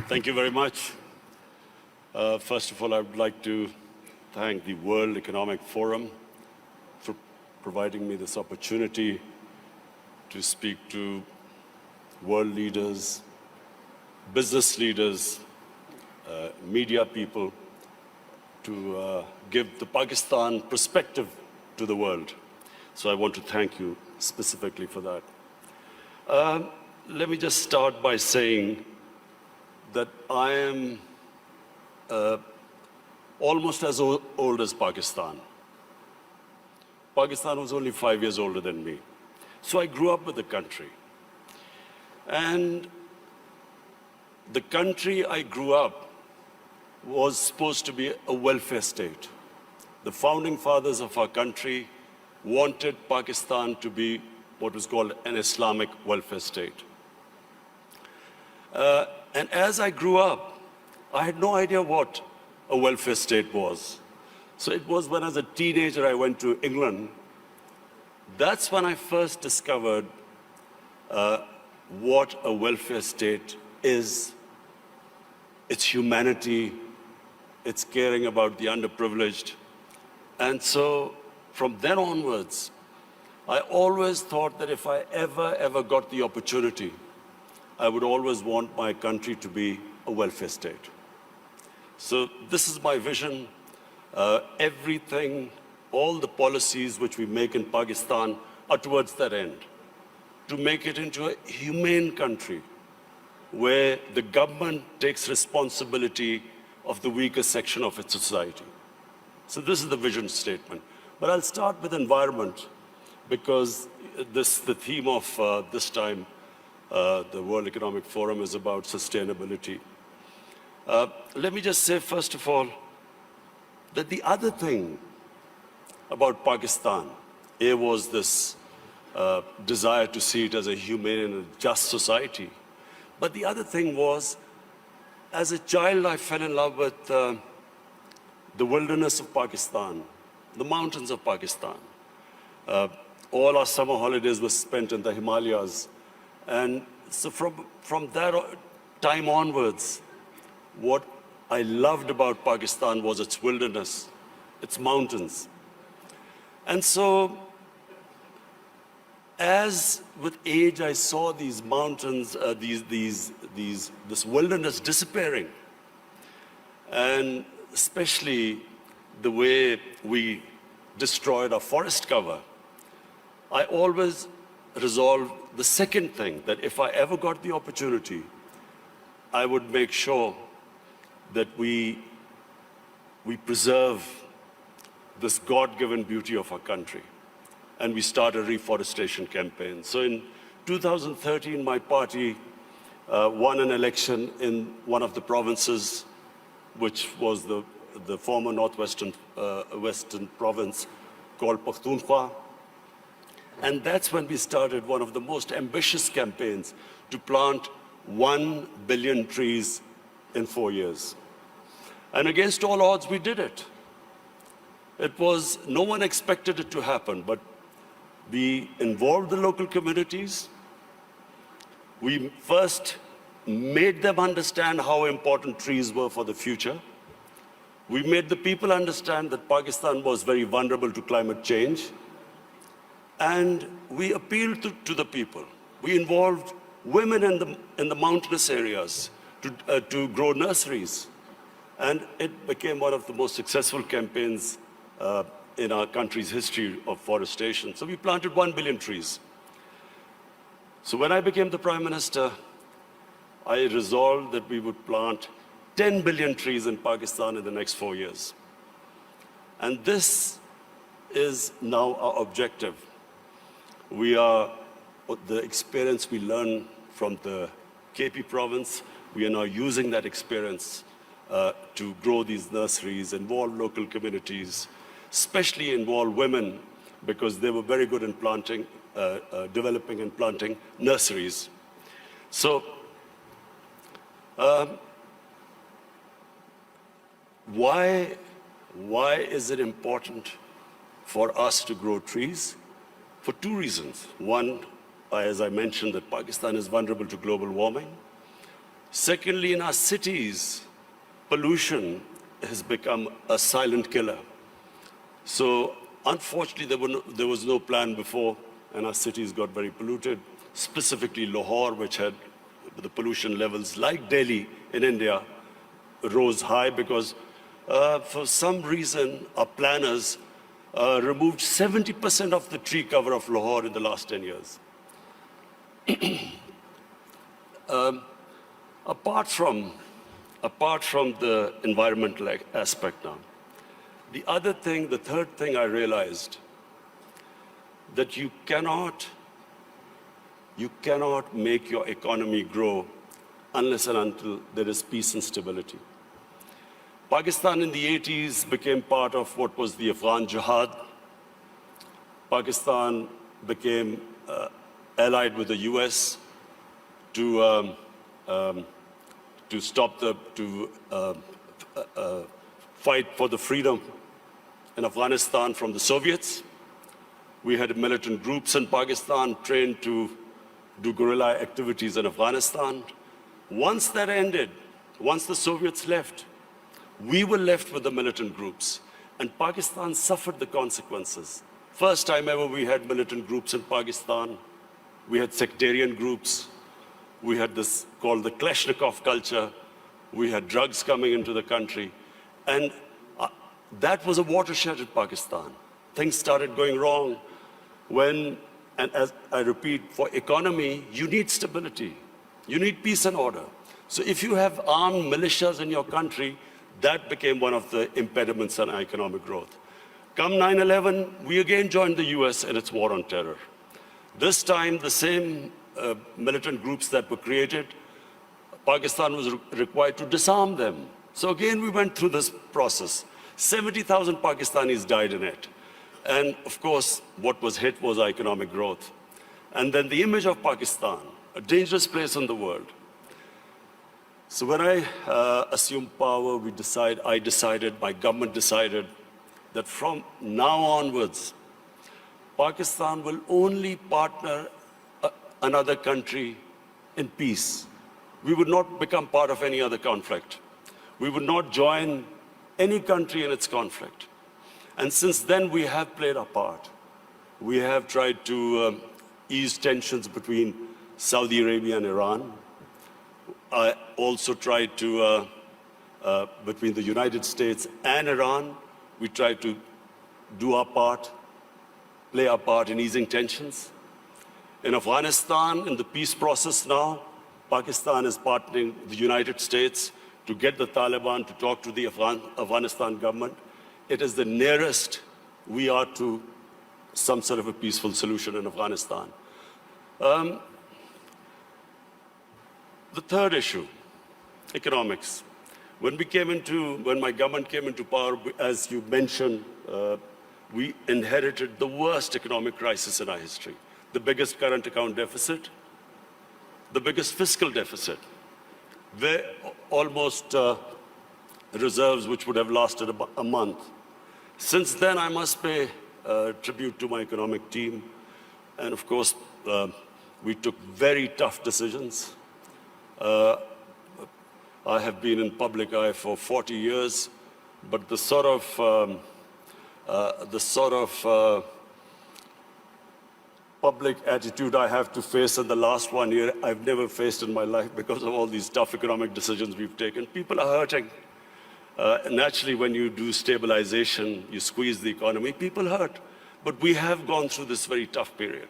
Thank you very much. First of all, I would like to thank the World Economic Forum for providing me this opportunity to speak to world leaders, business leaders, media people, to give the Pakistan perspective to the world. So I want to thank you specifically for that. Let me just start by saying that I am almost as old as Pakistan. Pakistan was only 5 years older than me. So I grew up with the country. And the country I grew up was supposed to be a welfare state. The founding fathers of our country wanted Pakistan to be what was called an Islamic welfare state. And as I grew up, I had no idea what a welfare state was. So it was when as a teenager I went to England. That's when I first discovered what a welfare state is. It's humanity, it's caring about the underprivileged. And so from then onwards, I always thought that if I ever got the opportunity, I would always want my country to be a welfare state. So this is my vision. Everything, all the policies which we make in Pakistan are towards that end, to make it into a humane country where the government takes responsibility of the weaker section of its society. So this is the vision statement. But I'll start with environment, because the theme of this time, the World Economic Forum, is about sustainability. Let me just say, first of all, that the other thing about Pakistan, was this desire to see it as a humane and just society. But the other thing was, as a child, I fell in love with the wilderness of Pakistan, the mountains of Pakistan. All our summer holidays were spent in the Himalayas. And so from that time onwards, what I loved about Pakistan was its wilderness, its mountains. And so, as with age I saw these mountains, this wilderness disappearing, and especially the way we destroyed our forest cover, I always resolved the second thing, that if I ever got the opportunity, I would make sure that we preserve this God-given beauty of our country. And we start a reforestation campaign. So in 2013, my party won an election in one of the provinces, which was the former northwestern western province called Pakhtunkhwa. And that's when we started one of the most ambitious campaigns to plant 1 billion trees in 4 years. And against all odds, we did it. No one expected it to happen, but we involved the local communities. We first made them understand how important trees were for the future. We made the people understand that Pakistan was very vulnerable to climate change. And we appealed to the people. We involved women in the mountainous areas to grow nurseries. And it became one of the most successful campaigns in our country's history of forestation. So we planted 1 billion trees. So when I became the Prime Minister, I resolved that we would plant 10 billion trees in Pakistan in the next 4 years. And this is now our objective. The experience we learned from the KP province, we are now using that experience to grow these nurseries, involve local communities, especially involve women, because they were very good in planting, developing and planting nurseries. So, why is it important for us to grow trees? For two reasons. One, as I mentioned, that Pakistan is vulnerable to global warming. Secondly, in our cities, pollution has become a silent killer. So unfortunately, there was no plan before, and our cities got very polluted, specifically Lahore, which had the pollution levels like Delhi in India, rose high because for some reason our planners removed 70% of the tree cover of Lahore in the last 10 years. Apart from the environmental aspect now, the third thing I realized, that you cannot make your economy grow unless and until there is peace and stability. Pakistan in the 80s became part of what was the Afghan Jihad. Pakistan became allied with the US to fight for the freedom in Afghanistan from the Soviets. We had militant groups in Pakistan trained to do guerrilla activities in Afghanistan. Once that ended, once the Soviets left, we were left with the militant groups, and Pakistan suffered the consequences. First time ever we had militant groups in Pakistan. We had sectarian groups. We had this called the Kalashnikov culture. We had drugs coming into the country. And that was a watershed in Pakistan. Things started going wrong and as I repeat, for economy, you need stability. You need peace and order. So if you have armed militias in your country, that became one of the impediments on economic growth. Come 9/11, we again joined the US in its war on terror. This time, the same militant groups that were created, Pakistan was required to disarm them. So again, we went through this process. 70,000 Pakistanis died in it. And of course, what was hit was economic growth. And then the image of Pakistan, a dangerous place in the world. So when I assumed power, my government decided that from now onwards, Pakistan will only partner another country in peace. We would not become part of any other conflict. We would not join any country in its conflict. And since then, we have played our part. We have tried to ease tensions between Saudi Arabia and Iran. I also tried to, between the United States and Iran, we tried to do our part, play our part in easing tensions. In Afghanistan, in the peace process now, Pakistan is partnering with the United States to get the Taliban to talk to the Afghanistan government. It is the nearest we are to some sort of a peaceful solution in Afghanistan. The third issue, economics. When my government came into power, as you mentioned, we inherited the worst economic crisis in our history. The biggest current account deficit, the biggest fiscal deficit, where almost reserves which would have lasted about a month. Since then, I must pay tribute to my economic team. And of course, we took very tough decisions. I have been in public eye for 40 years, but the sort of public attitude I have to face in the last 1 year, I've never faced in my life because of all these tough economic decisions we've taken. People are hurting. Naturally, when you do stabilization, you squeeze the economy, people hurt. But we have gone through this very tough period.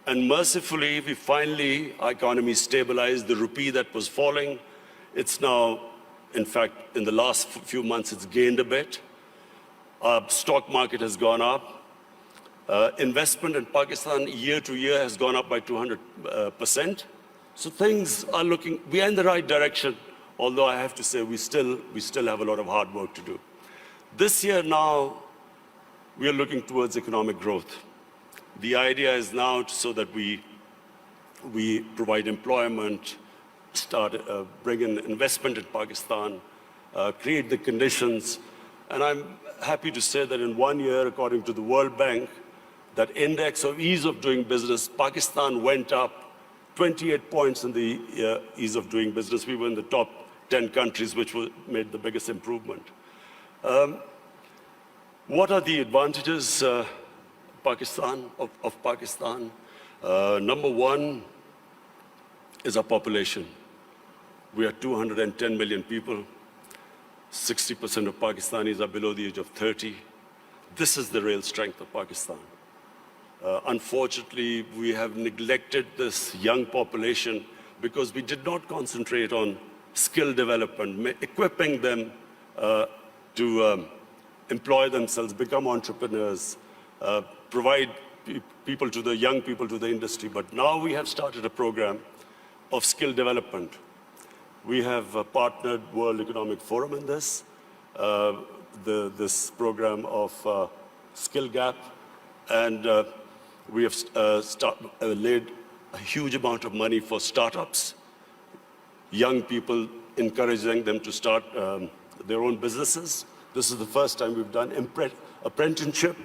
And mercifully, our economy stabilized. The rupee that was falling, it's now, in fact, in the last few months, it's gained a bit. Our stock market has gone up. Investment in Pakistan year to year has gone up by 200%. So things are we are in the right direction, although I have to say we still have a lot of hard work to do. This year now, we are looking towards economic growth. The idea is now so that we provide employment, bring in investment in Pakistan, create the conditions. And I'm happy to say that in 1 year, according to the World Bank, that index of ease of doing business, Pakistan went up 28 points in the ease of doing business. We were in the top 10 countries, which made the biggest improvement. What are the advantages of Pakistan? Number one is our population. We are 210 million people. 60% of Pakistanis are below the age of 30. This is the real strength of Pakistan. Unfortunately, we have neglected this young population because we did not concentrate on skill development, equipping them to employ themselves, become entrepreneurs, provide young people to the industry. But now we have started a program of skill development. We have partnered World Economic Forum in this, this program of Skill Gap, and we have laid a huge amount of money for startups, young people, encouraging them to start their own businesses. This is the first time we've done apprenticeship.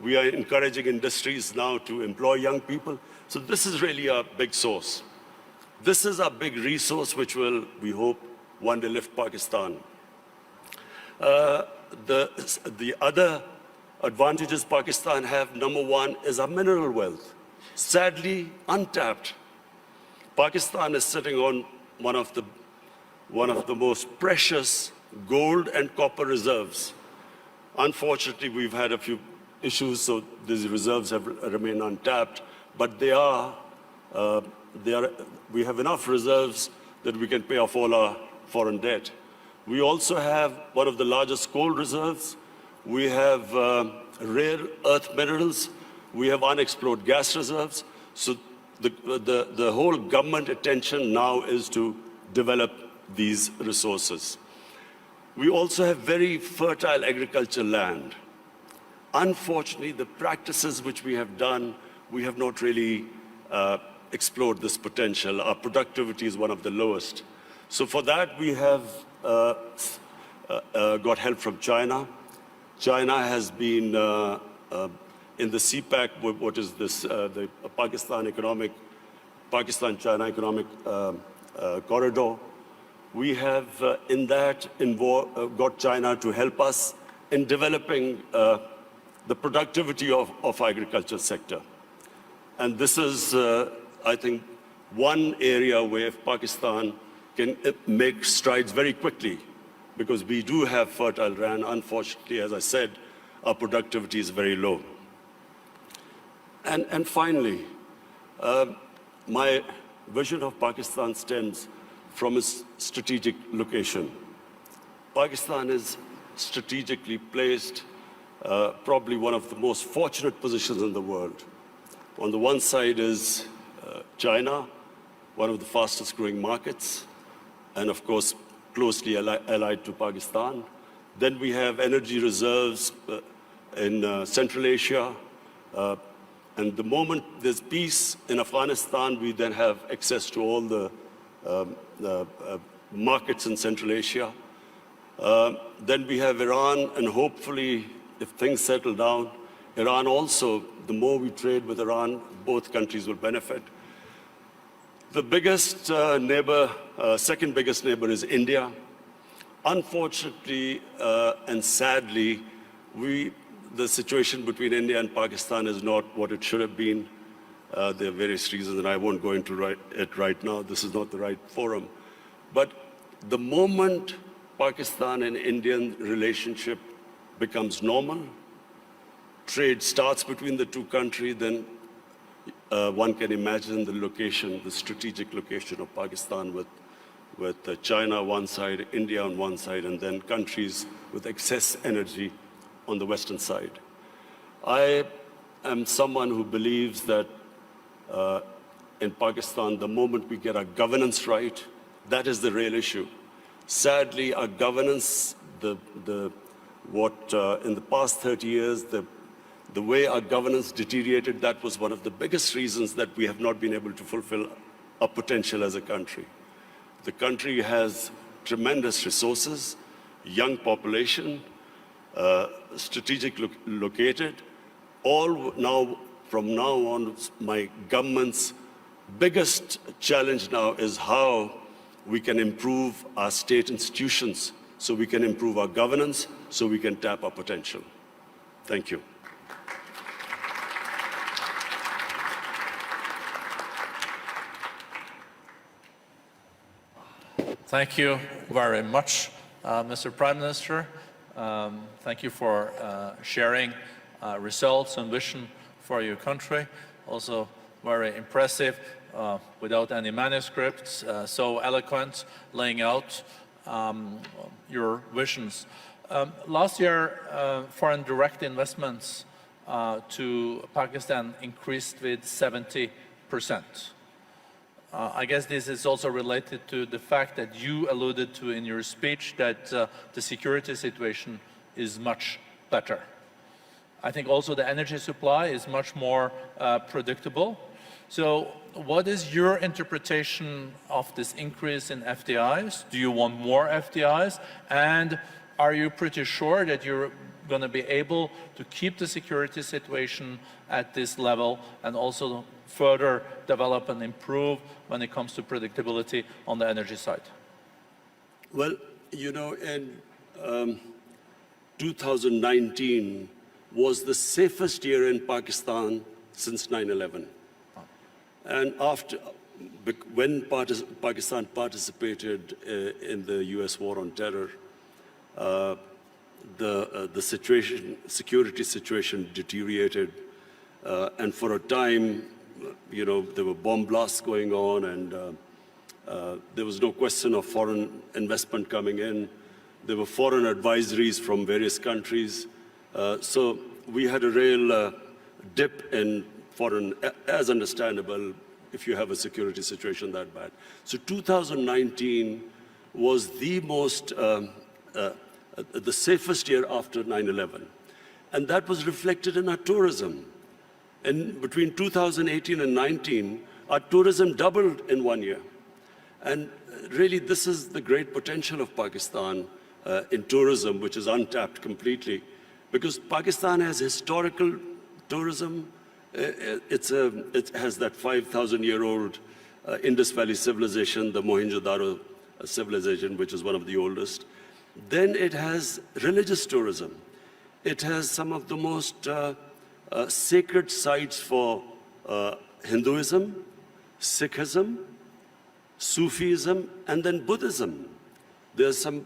We are encouraging industries now to employ young people. So this is really a big source. This is a big resource which will, we hope, one day lift Pakistan. The other advantages Pakistan have, number one, is our mineral wealth. Sadly, untapped. Pakistan is sitting on one of the most precious gold and copper reserves. Unfortunately, we've had a few issues, so these reserves have remained untapped, but we have enough reserves that we can pay off all our foreign debt. We also have one of the largest coal reserves. We have rare earth minerals. We have unexplored gas reserves. So the whole government attention now is to develop these resources. We also have very fertile agricultural land. Unfortunately, the practices which we have done, we have not really explored this potential. Our productivity is one of the lowest. So for that, we have got help from China. China has been in the CPEC, what is this, the Pakistan-China economic corridor. We have in that got China to help us in developing the productivity of agriculture sector. And this is, I think, one area where Pakistan can make strides very quickly, because we do have fertile land. Unfortunately, as I said, our productivity is very low. And finally, my vision of Pakistan stems from its strategic location. Pakistan is strategically placed, probably one of the most fortunate positions in the world. On the one side is China, one of the fastest growing markets, and of course, closely allied to Pakistan. Then we have energy reserves in Central Asia. And the moment there's peace in Afghanistan, we then have access to all the markets in Central Asia. Then we have Iran, and hopefully, if things settle down, Iran also, the more we trade with Iran, both countries will benefit. The biggest neighbor, second biggest neighbor is India. Unfortunately and sadly, the situation between India and Pakistan is not what it should have been. There are various reasons, and I won't go into it right now. This is not the right forum. But the moment Pakistan and Indian relationship becomes normal, trade starts between the two countries, then one can imagine the location, the strategic location of Pakistan with China on one side, India on one side, and then countries with excess energy on the western side. I am someone who believes that in Pakistan, the moment we get our governance right, that is the real issue. Sadly, our governance, in the past 30 years, the way our governance deteriorated, that was one of the biggest reasons that we have not been able to fulfill our potential as a country. The country has tremendous resources, young population, strategic located. All now, from now on, my government's biggest challenge now is how we can improve our state institutions, so we can improve our governance, so we can tap our potential. Thank you. Thank you very much, Mr. Prime Minister. Thank you for sharing results and vision for your country. Also very impressive, without any manuscripts, so eloquent, laying out your visions. Last year, foreign direct investments to Pakistan increased with 70%. I guess this is also related to the fact that you alluded to in your speech that the security situation is much better. I think also the energy supply is much more predictable. So what is your interpretation of this increase in FDIs? Do you want more FDIs? And are you pretty sure that you're going to be able to keep the security situation at this level and also further develop and improve when it comes to predictability on the energy side? Well, you know, in 2019 was the safest year in Pakistan since 9/11. And when Pakistan participated in the US war on terror, the security situation deteriorated, and for a time, you know, there were bomb blasts going on, and there was no question of foreign investment coming in. There were foreign advisories from various countries. So we had a real dip in foreign, as understandable if you have a security situation that bad. So 2019 was the most, the safest year after 9/11. And that was reflected in our tourism. And between 2018 and 19, our tourism doubled in 1 year. And really, this is the great potential of Pakistan in tourism, which is untapped completely. Because Pakistan has historical tourism. It has that 5,000-year-old Indus Valley civilization, the Mohenjo-daro civilization, which is one of the oldest. Then it has religious tourism. It has some of the most sacred sites for Hinduism, Sikhism, Sufism, and then Buddhism. There's some,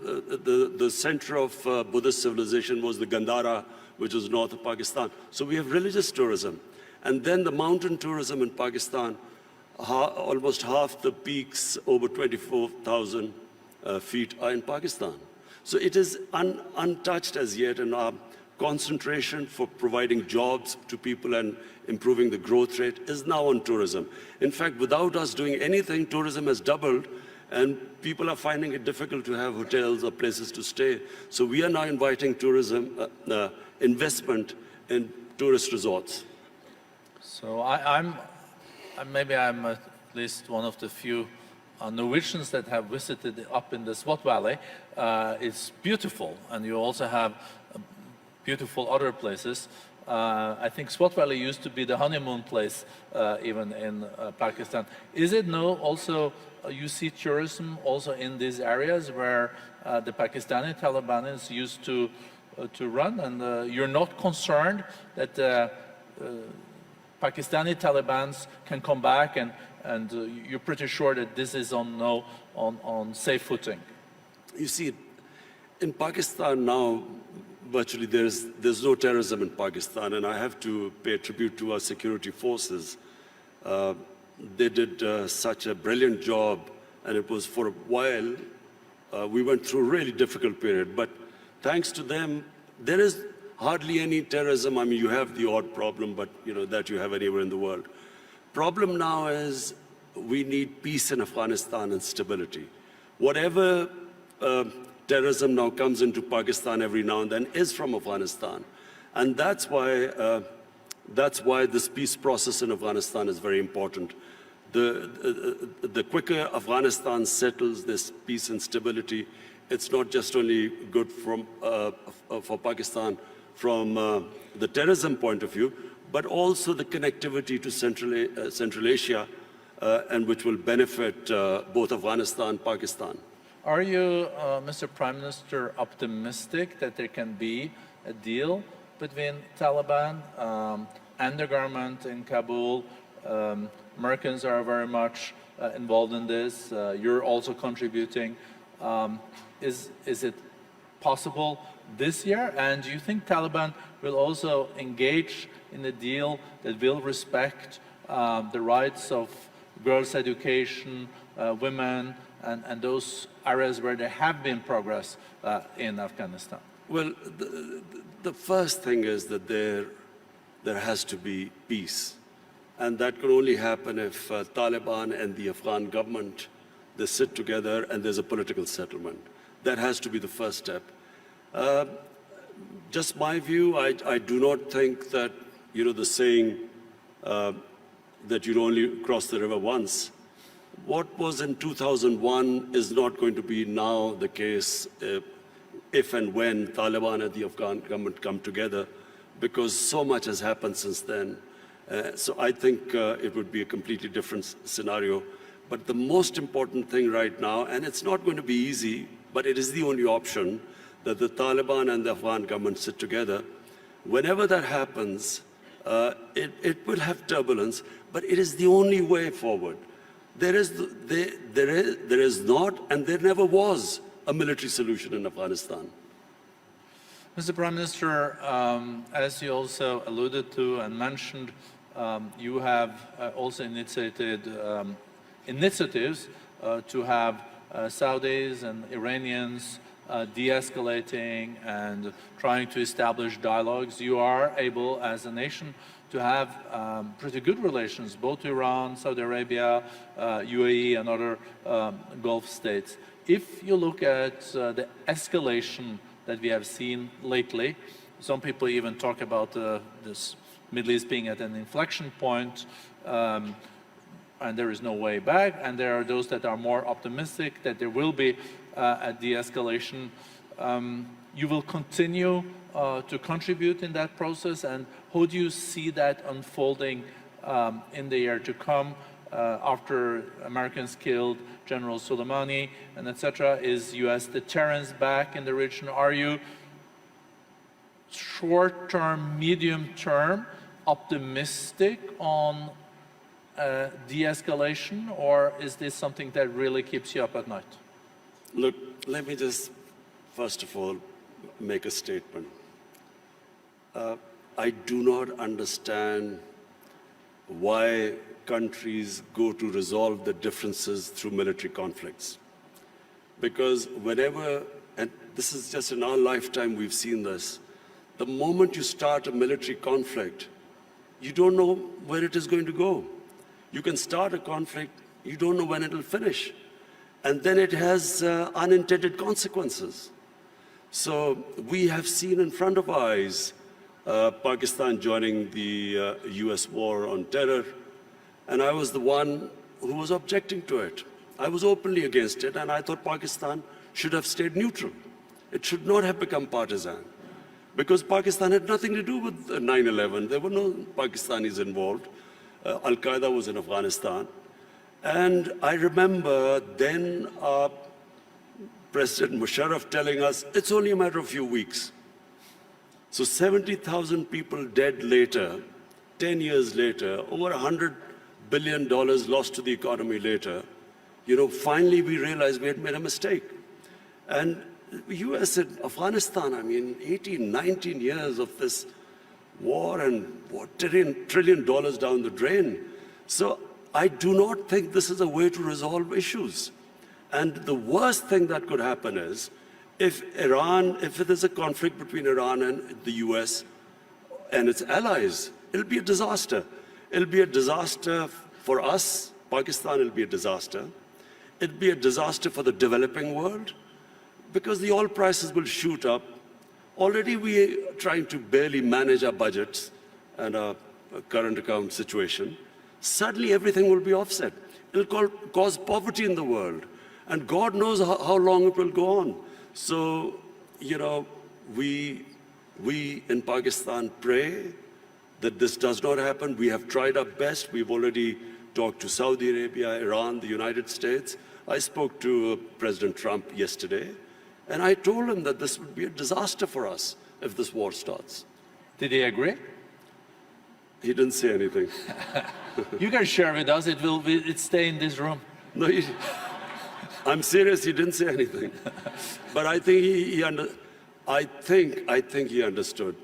the center of Buddhist civilization was the Gandhara, which is north of Pakistan. So we have religious tourism. And then the mountain tourism in Pakistan, almost half the peaks, over 24,000 feet, are in Pakistan. So it is untouched as yet, and our concentration for providing jobs to people and improving the growth rate is now on tourism. In fact, without us doing anything, tourism has doubled, and people are finding it difficult to have hotels or places to stay. So we are now inviting tourism investment in tourist resorts. So maybe I'm at least one of the few Norwegians that have visited up in the Swat Valley. It's beautiful, and you also have beautiful other places. I think Swat Valley used to be the honeymoon place, even in Pakistan. Is it now also, you see tourism also in these areas where the Pakistani Taliban used to run, and you're not concerned that Pakistani Taliban can come back, and you're pretty sure that this is on safe footing? You see, in Pakistan now, virtually there's no terrorism in Pakistan, and I have to pay tribute to our security forces. They did such a brilliant job, and it was for a while, we went through a really difficult period, but thanks to them, there is hardly any terrorism. I mean, you have the odd problem, but you know, that you have anywhere in the world. Problem now is we need peace in Afghanistan and stability. Whatever terrorism now comes into Pakistan every now and then is from Afghanistan. And that's why this peace process in Afghanistan is very important. The quicker Afghanistan settles this peace and stability, it's not just only good for Pakistan from the terrorism point of view, but also the connectivity to Central Asia and which will benefit both Afghanistan and Pakistan. Are you, Mr. Prime Minister, optimistic that there can be a deal between Taliban and the government in Kabul? Americans are very much involved in this. You're also contributing. Is it possible this year? And do you think Taliban will also engage in a deal that will respect the rights of girls' education, women, and those areas where there have been progress in Afghanistan? Well, the first thing is that there has to be peace. And that can only happen if Taliban and the Afghan government, they sit together and there's a political settlement. That has to be the first step. Just my view, I do not think that, the saying that you only cross the river once. What was in 2001 is not going to be now the case if and when Taliban and the Afghan government come together, because so much has happened since then. So I think it would be a completely different scenario. But the most important thing right now, and it's not going to be easy, but it is the only option, that the Taliban and the Afghan government sit together. Whenever that happens, it will have turbulence, but it is the only way forward. There is not, and there never was, a military solution in Afghanistan. Mr. Prime Minister, as you also alluded to and mentioned, you have also initiated initiatives to have Saudis and Iranians de-escalating and trying to establish dialogues. You are able, as a nation, to have pretty good relations, both Iran, Saudi Arabia, UAE, and other Gulf states. If you look at the escalation that we have seen lately, some people even talk about this Middle East being at an inflection point, and there is no way back, and there are those that are more optimistic that there will be a de-escalation. You will continue to contribute in that process, and how do you see that unfolding in the year to come after Americans killed General Soleimani and etc.? Is U.S. deterrence back in the region? Are you short-term, medium-term optimistic on de-escalation, or is this something that really keeps you up at night? Look, let me just, first of all, make a statement. I do not understand why countries go to resolve the differences through military conflicts. Because whenever, and this is just in our lifetime we've seen this, the moment you start a military conflict, you don't know where it is going to go. You can start a conflict, you don't know when it will finish. And then it has unintended consequences. So we have seen in front of our eyes Pakistan joining the US war on terror, and I was the one who was objecting to it. I was openly against it, and I thought Pakistan should have stayed neutral. It should not have become partisan, because Pakistan had nothing to do with 9/11. There were no Pakistanis involved. Al-Qaeda was in Afghanistan. And I remember then President Musharraf telling us, it's only a matter of a few weeks. So 70,000 people dead later, 10 years later, over $100 billion lost to the economy later, finally we realized we had made a mistake. And the US and Afghanistan, 18, 19 years of this war and $1 trillion down the drain. So I do not think this is a way to resolve issues. And the worst thing that could happen is if there's a conflict between Iran and the US and its allies, it'll be a disaster. It'll be a disaster for us, Pakistan, it'll be a disaster. It'll be a disaster for the developing world, because the oil prices will shoot up. Already we are trying to barely manage our budgets and our current account situation. Suddenly everything will be offset. It'll cause poverty in the world. And God knows how long it will go on. So, we in Pakistan pray that this does not happen. We have tried our best. We've already talked to Saudi Arabia, Iran, the United States. I spoke to President Trump yesterday, and I told him that this would be a disaster for us if this war starts. Did he agree? He didn't say anything. You can share with us. It stay in this room. No, I'm serious. He didn't say anything. But I think I think he understood,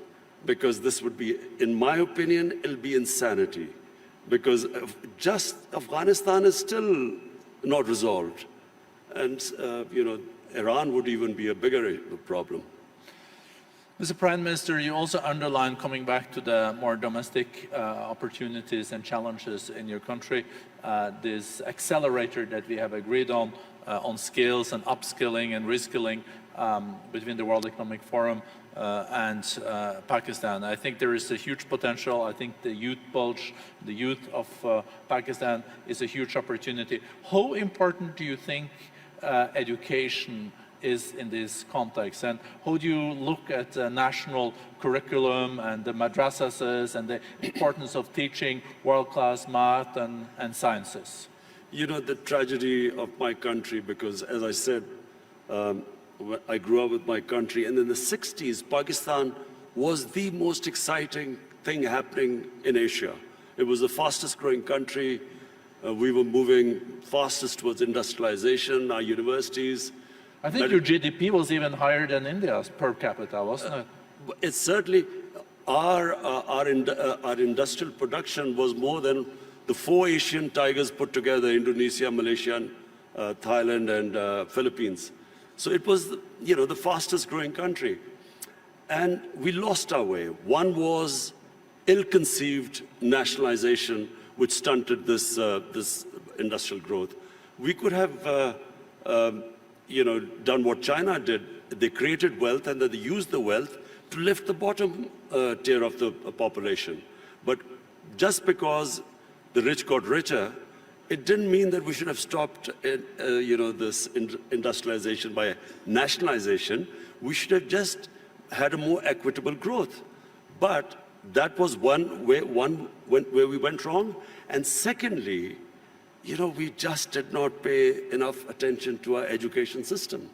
because this would be, in my opinion, it'll be insanity, because just Afghanistan is still not resolved, and Iran would even be a bigger problem. Mr. Prime Minister, you also underlined, coming back to the more domestic opportunities and challenges in your country, this accelerator that we have agreed on skills and upskilling and reskilling between the World Economic Forum and Pakistan. I think there is a huge potential. I think the youth bulge, the youth of Pakistan is a huge opportunity. How important do you think education is in this context, and how do you look at the national curriculum and the madrasas and the importance of teaching world-class math and sciences? You know, the tragedy of my country, because as I said, I grew up with my country, and in the 60s, Pakistan was the most exciting thing happening in Asia. It was the fastest growing country. We were moving fastest towards industrialization, our universities. I think your GDP was even higher than India's per capita, wasn't it? It's certainly, our industrial production was more than the 4 Asian tigers put together: Indonesia, Malaysia, Thailand, and Philippines. So it was, the fastest growing country. And we lost our way. One was ill-conceived nationalization, which stunted this industrial growth. We could have done what China did. They created wealth, and then they used the wealth to lift the bottom tier of the population. But just because the rich got richer, it didn't mean that we should have stopped this industrialization by nationalization. We should have just had a more equitable growth. But that was one where we went wrong. And secondly, we just did not pay enough attention to our education system.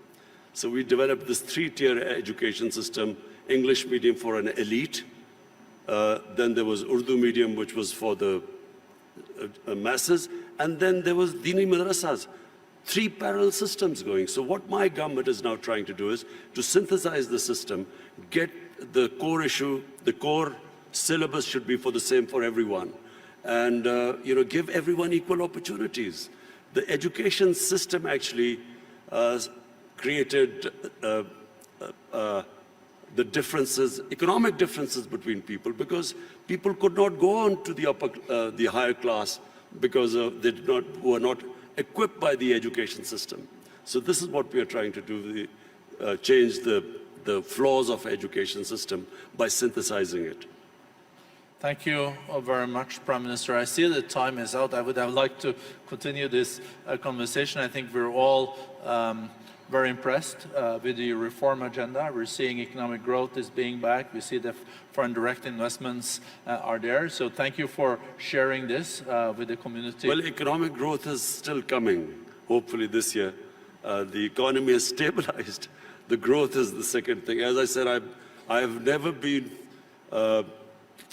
So we developed this 3-tier education system: English medium for an elite, then there was Urdu medium, which was for the masses, and then there was Dini madrasas. 3 parallel systems going. So what my government is now trying to do is to synthesize the system, get the core issue, the core syllabus should be the same for everyone, and give everyone equal opportunities. The education system actually created the differences, economic differences between people, because people could not go on to the higher class because they were not equipped by the education system. So this is what we are trying to do: change the flaws of education system by synthesizing it. Thank you very much, Prime Minister. I see the time is out. I would have liked to continue this conversation. I think we're all very impressed with the reform agenda. We're seeing economic growth is being back. We see the foreign direct investments are there. So thank you for sharing this with the community. Well, economic growth is still coming, hopefully this year. The economy is stabilized. The growth is the second thing. As I said, I've never been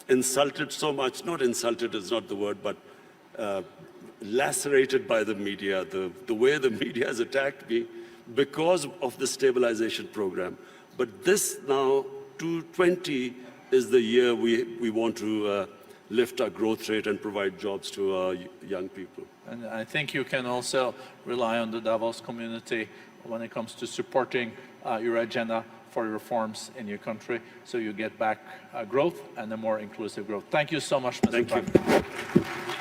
insulted so much. Not insulted is not the word, but lacerated by the media, the way the media has attacked me because of the stabilization program. But this now, 2020, is the year we want to lift our growth rate and provide jobs to our young people. And I think you can also rely on the Davos community when it comes to supporting your agenda for reforms in your country, so you get back growth and a more inclusive growth. Thank you so much, Mr. Prime Minister. Thank you.